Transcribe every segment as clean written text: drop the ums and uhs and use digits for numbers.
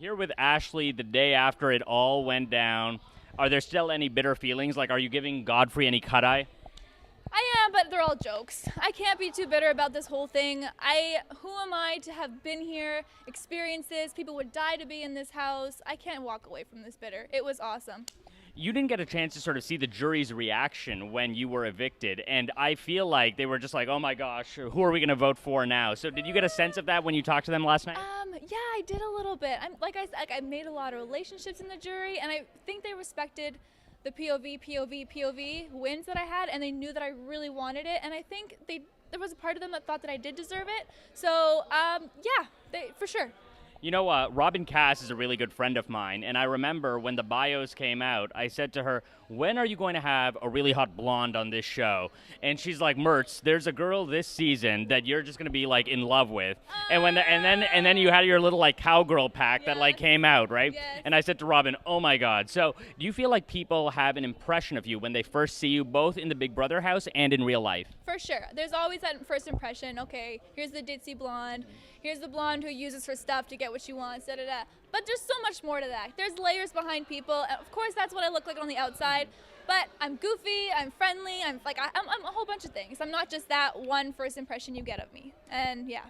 Here with Ashleigh the day after it all went down, are there still any bitter feelings? Like, are you giving Godfrey any cut-eye? I am, but they're all jokes. I can't be too bitter about this whole thing. Who am I to have been here, experiences, people would die to be in this house. I can't walk away from this bitter. It was awesome. You didn't get a chance to sort of see the jury's reaction when you were evicted, and I feel like they were just like, oh my gosh, who are we going to vote for now? So did you get a sense of that when you talked to them last night? Yeah, I did a little bit. I made a lot of relationships in the jury, and I think they respected the POV wins that I had, and they knew that I really wanted it, and I think there was a part of them that thought that I did deserve it. So, for sure. You know, Robin Cass is a really good friend of mine, and I remember when the bios came out, I said to her, when are you going to have a really hot blonde on this show? And she's like, Murtz, there's a girl this season that you're just going to be, like, in love with. And then you had your little, like, cowgirl pack that, like, came out, right? Yes. And I said to Robin, oh, my God. So do you feel like people have an impression of you when they first see you, both in the Big Brother house and in real life? For sure. There's always that first impression. Okay, here's the ditzy blonde. Here's the blonde who uses her stuff to get what she wants, da-da-da. But there's so much more to that. There's layers behind people. And of course, that's what I look like on the outside. But I'm goofy, I'm friendly, I'm a whole bunch of things. I'm not just that one first impression you get of me. And yeah.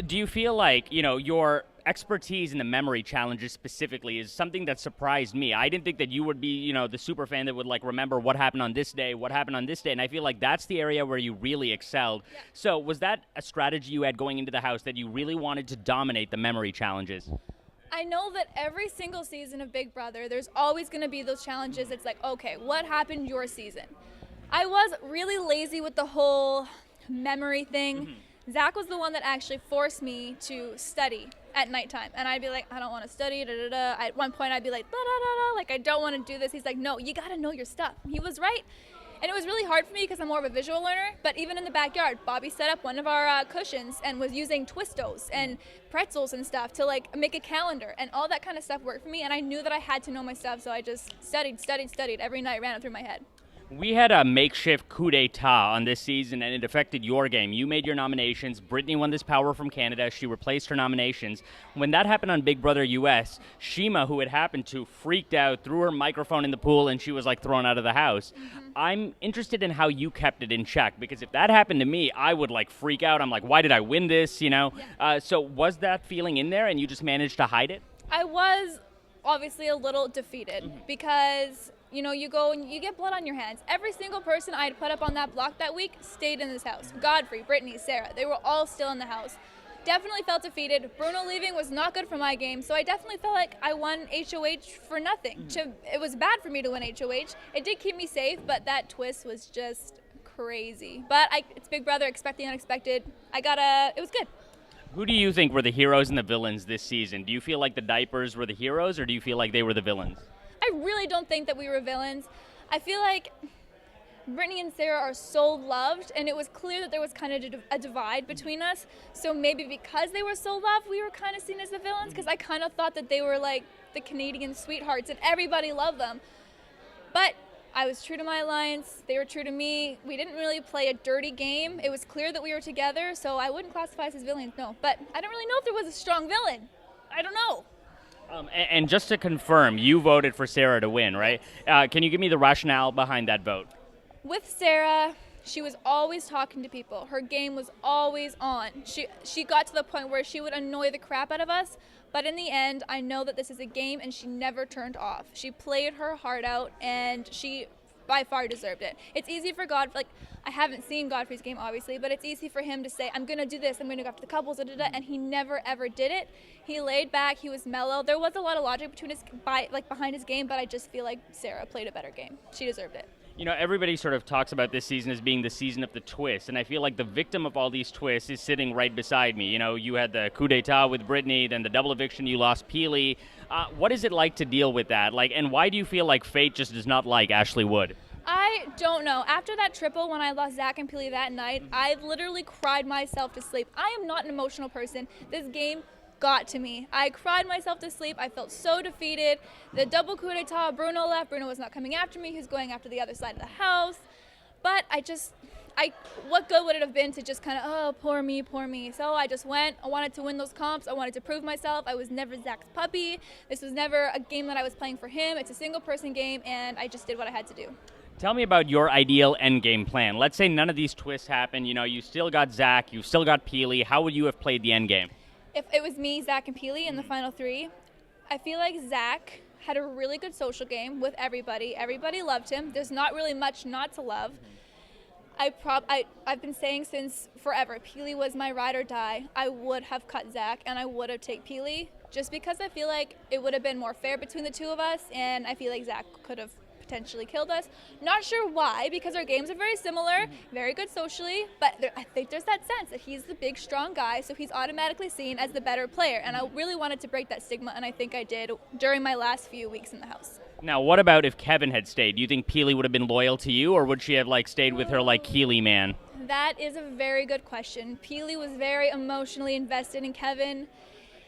Do you feel like, your expertise in the memory challenges specifically is something that surprised me? I didn't think that you would be, the super fan that would, like, remember what happened on this day, and I feel like that's the area where you really excelled. Yeah. So was that a strategy you had going into the house, that you really wanted to dominate the memory challenges? I know that every single season of Big Brother, there's always going to be those challenges. It's like, okay, what happened your season? I was really lazy with the whole memory thing. Mm-hmm. Zach was the one that actually forced me to study at nighttime. And I'd be like, I don't want to study, da-da-da. At one point, I'd be like, da-da-da-da, like, I don't want to do this. He's like, no, you got to know your stuff. He was right. And it was really hard for me because I'm more of a visual learner. But even in the backyard, Bobby set up one of our cushions and was using Twistos and pretzels and stuff to, like, make a calendar. And all that kind of stuff worked for me. And I knew that I had to know my stuff. So I just studied every night, ran it through my head. We had a makeshift coup d'etat on this season, and it affected your game. You made your nominations. Brittany won this power from Canada. She replaced her nominations. When that happened on Big Brother US, Shima, who it happened to, freaked out, threw her microphone in the pool, and she was, like, thrown out of the house. Mm-hmm. I'm interested in how you kept it in check, because if that happened to me, I would, like, freak out. I'm like, why did I win this, Yeah. So was that feeling in there, and you just managed to hide it? I was obviously a little defeated because you go and you get blood on your hands. Every single person I had put up on that block that week stayed in this house. Godfrey, Brittany, Sarah, they were all still in the house. Definitely felt defeated. Bruno leaving was not good for my game, so I definitely felt like I won HOH for nothing. It was bad for me to win HOH. It did keep me safe, but that twist was just crazy. But it's Big Brother, expect the unexpected. It was good. Who do you think were the heroes and the villains this season? Do you feel like the diapers were the heroes, or do you feel like they were the villains? I really don't think that we were villains. I feel like Brittany and Sarah are so loved, and it was clear that there was kind of a divide between us. So maybe because they were so loved, we were kind of seen as the villains, because I kind of thought that they were like the Canadian sweethearts and everybody loved them. But I was true to my alliance. They were true to me. We didn't really play a dirty game. It was clear that we were together, so I wouldn't classify us as villains, no. But I don't really know if there was a strong villain. I don't know. And just to confirm, you voted for Sarah to win, right? Can you give me the rationale behind that vote? With Sarah, she was always talking to people. Her game was always on. She got to the point where she would annoy the crap out of us, but in the end, I know that this is a game, and she never turned off. She played her heart out, and she by far deserved it. It's easy for I haven't seen Godfrey's game, obviously, but it's easy for him to say, I'm going to do this, I'm going to go after the couples, and he never, ever did it. He laid back, he was mellow. There was a lot of logic behind his game, but I just feel like Sarah played a better game. She deserved it. Everybody sort of talks about this season as being the season of the twist, and I feel like the victim of all these twists is sitting right beside me. You had the coup d'etat with Brittany, then the double eviction, you lost Peely. What is it like to deal with that? And why do you feel like fate just does not like Ashleigh Wood? I don't know. After that triple, when I lost Zach and Peely that night, I literally cried myself to sleep. I am not an emotional person. This game got to me. I cried myself to sleep. I felt so defeated. The double coup d'etat, Bruno left. Bruno was not coming after me. He was going after the other side of the house. But what good would it have been to just kind of, oh, poor me, poor me. So I just went. I wanted to win those comps. I wanted to prove myself. I was never Zach's puppy. This was never a game that I was playing for him. It's a single-person game, and I just did what I had to do. Tell me about your ideal end game plan. Let's say none of these twists happen. You know, you still got Zach, you still got Peely. How would you have played the end game? If it was me, Zach, and Peely in the final 3, I feel like Zach had a really good social game with everybody. Everybody loved him. There's not really much not to love. I've been saying since forever, Peely was my ride or die. I would have cut Zach, and I would have taken Peely, just because I feel like it would have been more fair between the two of us, and I feel like Zach could have potentially killed us. Not sure why, because our games are very similar, very good socially, but I think there's that sense that he's the big, strong guy, so he's automatically seen as the better player, and I really wanted to break that stigma, and I think I did during my last few weeks in the house. Now, what about if Kevin had stayed? Do you think Peely would have been loyal to you, or would she have stayed with her Keely man? That is a very good question. Peely was very emotionally invested in Kevin,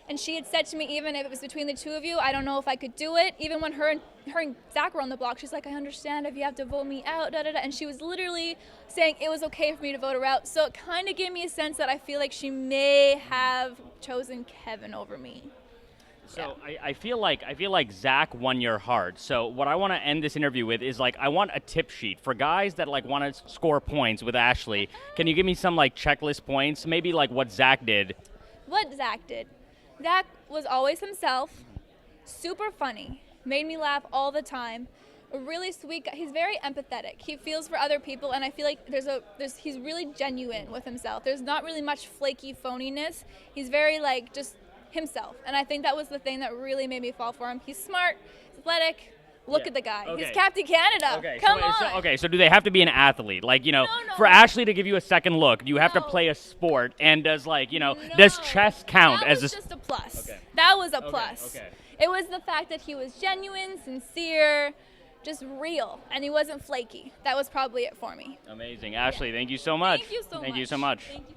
and she had said to me, even if it was between the two of you, I don't know if I could do it. Even when her and Zach were on the block, she's like, I understand if you have to vote me out, da-da-da. And she was literally saying it was okay for me to vote her out. So it kind of gave me a sense that I feel like she may have chosen Kevin over me. So yeah. I feel like Zach won your heart. So what I want to end this interview with is I want a tip sheet for guys that want to score points with Ashleigh. Can you give me some checklist points? Maybe what Zach did. What Zach did. Zach was always himself, super funny, made me laugh all the time, a really sweet guy. He's very empathetic. He feels for other people, and I feel like he's really genuine with himself. There's not really much flaky phoniness. He's very just himself, and I think that was the thing that really made me fall for him. He's smart, athletic. Look at the guy. Okay. He's Captain Canada. Okay. Come on. So do they have to be an athlete? No. For Ashleigh to give you a second look, do you have to play a sport? And does does chess count that as was just a plus. Okay. That was a plus. Okay. It was the fact that he was genuine, sincere, just real, and he wasn't flaky. That was probably it for me. Amazing. Ashleigh, thank you so much. Thank you so much. Thank you so much. Thank you.